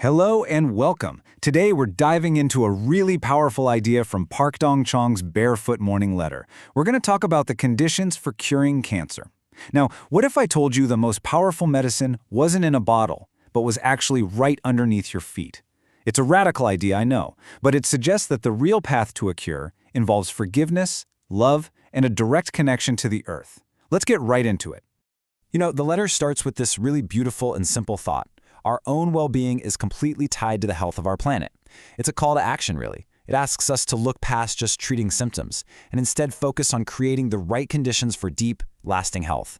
Hello and welcome. Today we're diving into a really powerful idea from Park Dong-chong's Barefoot Morning Letter. We're going to talk about the conditions for curing cancer. Now, what if I told you the most powerful medicine wasn't in a bottle, but was actually right underneath your feet? It's a radical idea, I know, but it suggests that the real path to a cure involves forgiveness, love, and a direct connection to the earth. Let's get right into it. The letter starts with this really beautiful and simple thought. Our own well-being is completely tied to the health of our planet. It's a call to action, really. It asks us to look past just treating symptoms and instead focus on creating the right conditions for deep, lasting health.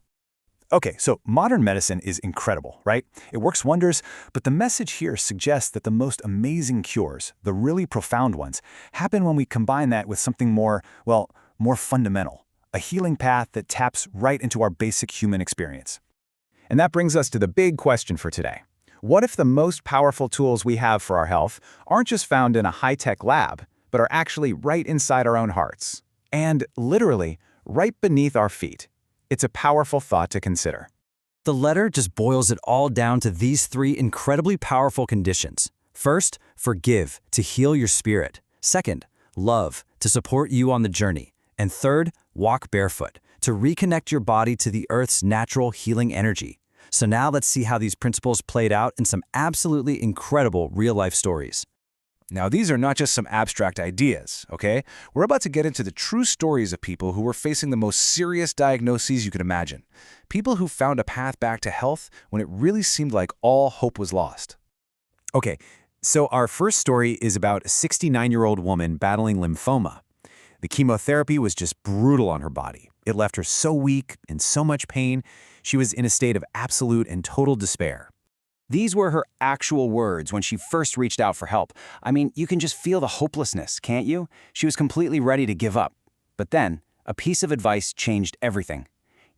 Okay, so modern medicine is incredible, right? It works wonders, but the message here suggests that the most amazing cures, the really profound ones, happen when we combine that with something more fundamental, a healing path that taps right into our basic human experience. And that brings us to the big question for today. What if the most powerful tools we have for our health aren't just found in a high-tech lab, but are actually right inside our own hearts? And literally, right beneath our feet. It's a powerful thought to consider. The letter just boils it all down to these three incredibly powerful conditions. First, forgive, to heal your spirit. Second, love, to support you on the journey. And third, walk barefoot, to reconnect your body to the Earth's natural healing energy. So now let's see how these principles played out in some absolutely incredible real-life stories. Now, these are not just some abstract ideas, okay? We're about to get into the true stories of people who were facing the most serious diagnoses you could imagine. People who found a path back to health when it really seemed like all hope was lost. Okay, so our first story is about a 69-year-old woman battling lymphoma. The chemotherapy was just brutal on her body. It left her so weak, in so much pain, she was in a state of absolute and total despair. These were her actual words when she first reached out for help. I mean, you can just feel the hopelessness, can't you? She was completely ready to give up. But then, a piece of advice changed everything.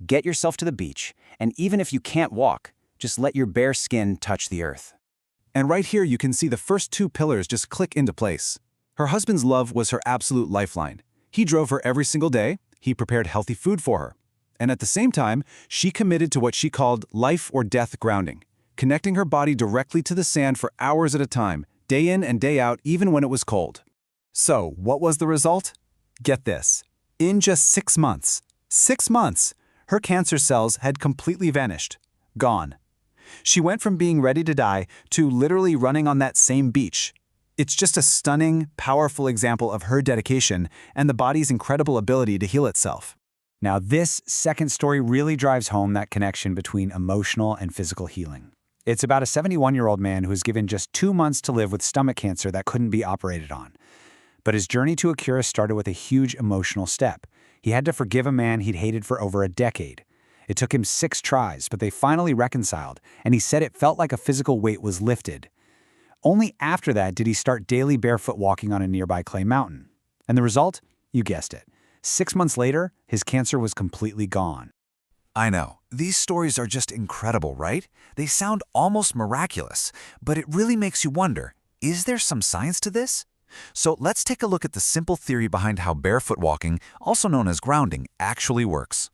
Get yourself to the beach, and even if you can't walk, just let your bare skin touch the earth. And right here you can see the first two pillars just click into place. Her husband's love was her absolute lifeline. He drove her every single day, he prepared healthy food for her. And at the same time, she committed to what she called life or death grounding, connecting her body directly to the sand for hours at a time, day in and day out, even when it was cold. So, what was the result? Get this. In just 6 months, her cancer cells had completely vanished, gone. She went from being ready to die to literally running on that same beach. It's just a stunning, powerful example of her dedication and the body's incredible ability to heal itself. Now, this second story really drives home that connection between emotional and physical healing. It's about a 71-year-old man who was given just 2 months to live with stomach cancer that couldn't be operated on. But his journey to a cure started with a huge emotional step. He had to forgive a man he'd hated for over a decade. It took him 6 tries, but they finally reconciled, and he said it felt like a physical weight was lifted. Only after that did he start daily barefoot walking on a nearby clay mountain. And the result? You guessed it. 6 months later, his cancer was completely gone. I know. These stories are just incredible, right? They sound almost miraculous, but it really makes you wonder, is there some science to this? So let's take a look at the simple theory behind how barefoot walking, also known as grounding, actually works.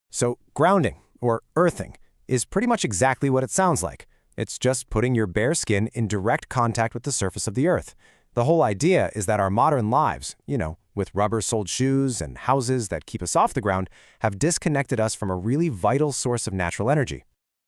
So grounding, or earthing, is pretty much exactly what it sounds like. It's just putting your bare skin in direct contact with the surface of the earth. The whole idea is that our modern lives, with rubber-soled shoes and houses that keep us off the ground, have disconnected us from a really vital source of natural energy.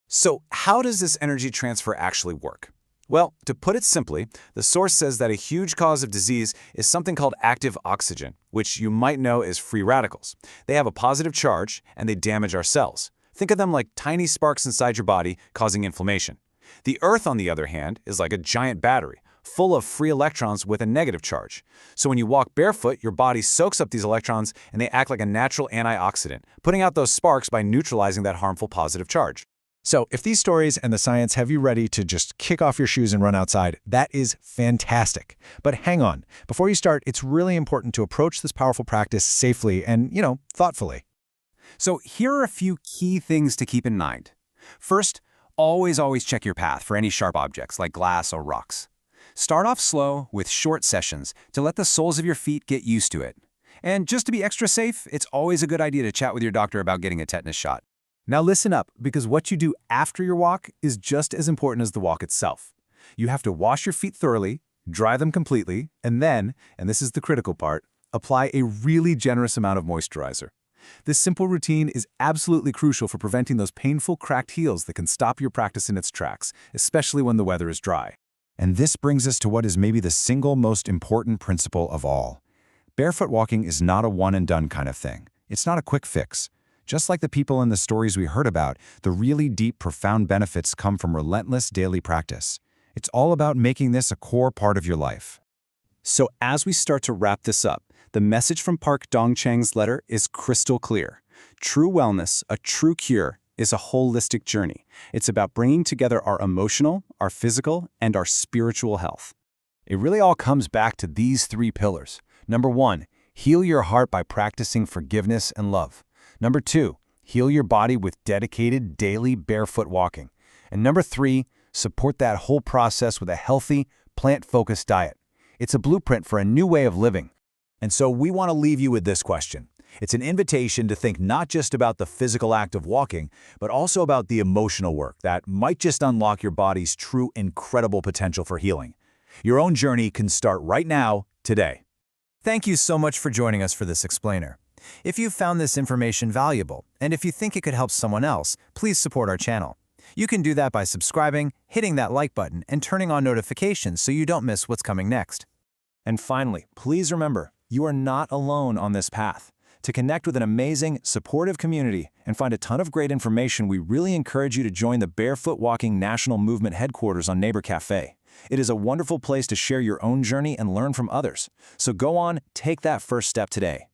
So how does this energy transfer actually work? Well, to put it simply, the source says that a huge cause of disease is something called active oxygen, which you might know as free radicals. They have a positive charge, and they damage our cells. Think of them like tiny sparks inside your body causing inflammation. The Earth, on the other hand, is like a giant battery, full of free electrons with a negative charge. So when you walk barefoot, your body soaks up these electrons and they act like a natural antioxidant, putting out those sparks by neutralizing that harmful positive charge. So if these stories and the science have you ready to just kick off your shoes and run outside, that is fantastic. But hang on, before you start, it's really important to approach this powerful practice safely and, thoughtfully. So here are a few key things to keep in mind. First, always check your path for any sharp objects like glass or rocks. Start off slow with short sessions to let the soles of your feet get used to it. And just to be extra safe, it's always a good idea to chat with your doctor about getting a tetanus shot. Now listen up, because what you do after your walk is just as important as the walk itself. You have to wash your feet thoroughly, dry them completely, and then, and this is the critical part, apply a really generous amount of moisturizer. This simple routine is absolutely crucial for preventing those painful cracked heels that can stop your practice in its tracks, especially when the weather is dry. And this brings us to what is maybe the single most important principle of all. Barefoot walking is not a one-and-done kind of thing. It's not a quick fix. Just like the people in the stories we heard about, the really deep, profound benefits come from relentless daily practice. It's all about making this a core part of your life. So as we start to wrap this up, the message from Park Dong-Chang's letter is crystal clear. True wellness, a true cure, is a holistic journey. It's about bringing together our emotional, our physical, and our spiritual health. It really all comes back to these three pillars. Number 1, heal your heart by practicing forgiveness and love. Number 2, heal your body with dedicated daily barefoot walking. And number 3, support that whole process with a healthy, plant-focused diet. It's a blueprint for a new way of living. And so we want to leave you with this question. It's an invitation to think not just about the physical act of walking, but also about the emotional work that might just unlock your body's true incredible potential for healing. Your own journey can start right now, today. Thank you so much for joining us for this explainer. If you found this information valuable, and if you think it could help someone else, please support our channel. You can do that by subscribing, hitting that like button, and turning on notifications so you don't miss what's coming next. And finally, please remember, you are not alone on this path. To connect with an amazing, supportive community and find a ton of great information, we really encourage you to join the Barefoot Walking National Movement headquarters on Neighbor Cafe. It is a wonderful place to share your own journey and learn from others. So go on, take that first step today.